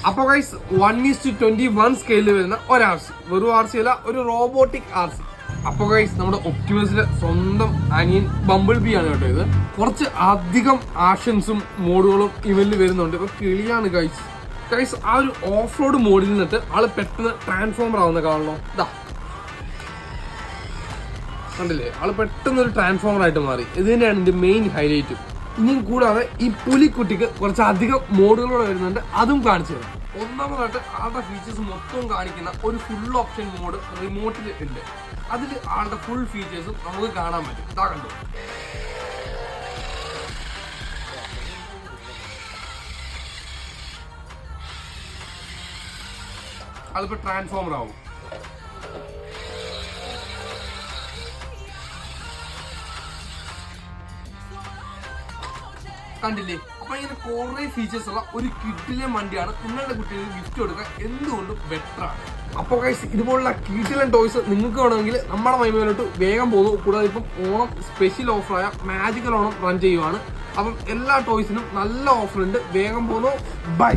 അപ്പോൾ ഗൈസ് 1:21 സ്കെയിലിൽ വരുന്ന ഒരു RC, വെറും RC അല്ല, ഒരു റോബോട്ടിക് RC. അപ്പോൾ ഗൈസ് നമ്മുടെ ഒപ്റ്റിമസിലെ സ്വന്തം അനിയൻ ബംബിൾ ബി ആണ് കേട്ടോ ഇത്. കുറച്ച് അധികം ആക്ഷൻസും മോഡുകളും ഇവന്റിൽ വരുന്നുണ്ട്. ഇപ്പൊ കിളിയാണ് ഗൈസ്. ആ ഒരു ഓഫ് റോഡ് മോഡിൽ നിന്നിട്ട് ആള് പെട്ടെന്ന് ട്രാൻസ്ഫോമർ ആവുന്ന കാണണോ? ഇതാ കണ്ടില്ലേ, ആള് പെട്ടെന്ന് ഒരു ട്രാൻസ്ഫോമർ ആയിട്ട് മാറി. ഇത് തന്നെയാണ് ഇതിന്റെ മെയിൻ ഹൈലൈറ്റ്. ഇനിയും കൂടാതെ ഈ പുലിക്കുട്ടിക്ക് കുറച്ച് അധികം മോഡുകളോടെ വരുന്നുണ്ട്, അതും കാണിച്ചു തരാം. ഒന്നാമതായിട്ട് ആളുടെ ഫീച്ചേഴ്സ് മൊത്തം കാണിക്കുന്ന ഒരു ഫുൾ ഓപ്ഷൻ മോഡ് റിമോട്ടിൽ ഉണ്ട്. അതിൽ ആളുടെ ഫുൾ ഫീച്ചേഴ്സും നമുക്ക് കാണാൻ പറ്റും. ഇതാ കണ്ടു, അതിപ്പോ ട്രാൻസ്ഫോമർ ആവും. കണ്ടില്ലേ? അപ്പൊ ഇങ്ങനെ കുറെ ഫീച്ചേഴ്സ് ഉള്ള ഒരു കിഡിലെ വണ്ടിയാണ്. നിങ്ങളുടെ കുട്ടികൾക്ക് ഗിഫ്റ്റ് കൊടുക്കാൻ എന്തുകൊണ്ടും ബെറ്റർ ആണ്. അപ്പോൾ ഗൈസ് ഇതുപോലുള്ള കിഡിലൻ ടോയ്സ് നിങ്ങൾക്ക് വേണമെങ്കിൽ നമ്മുടെ മൈമയിലോട്ട് വേഗം പോകുന്നു. കൂടാതെ ഇപ്പം ഓണം സ്പെഷ്യൽ ഓഫറായ മാജിക്കൽ ഓണം റൺ ചെയ്യുവാണ്. അപ്പം എല്ലാ ടോയ്സിനും നല്ല ഓഫർ ഉണ്ട്. വേഗം പോകുന്നു. ബൈ.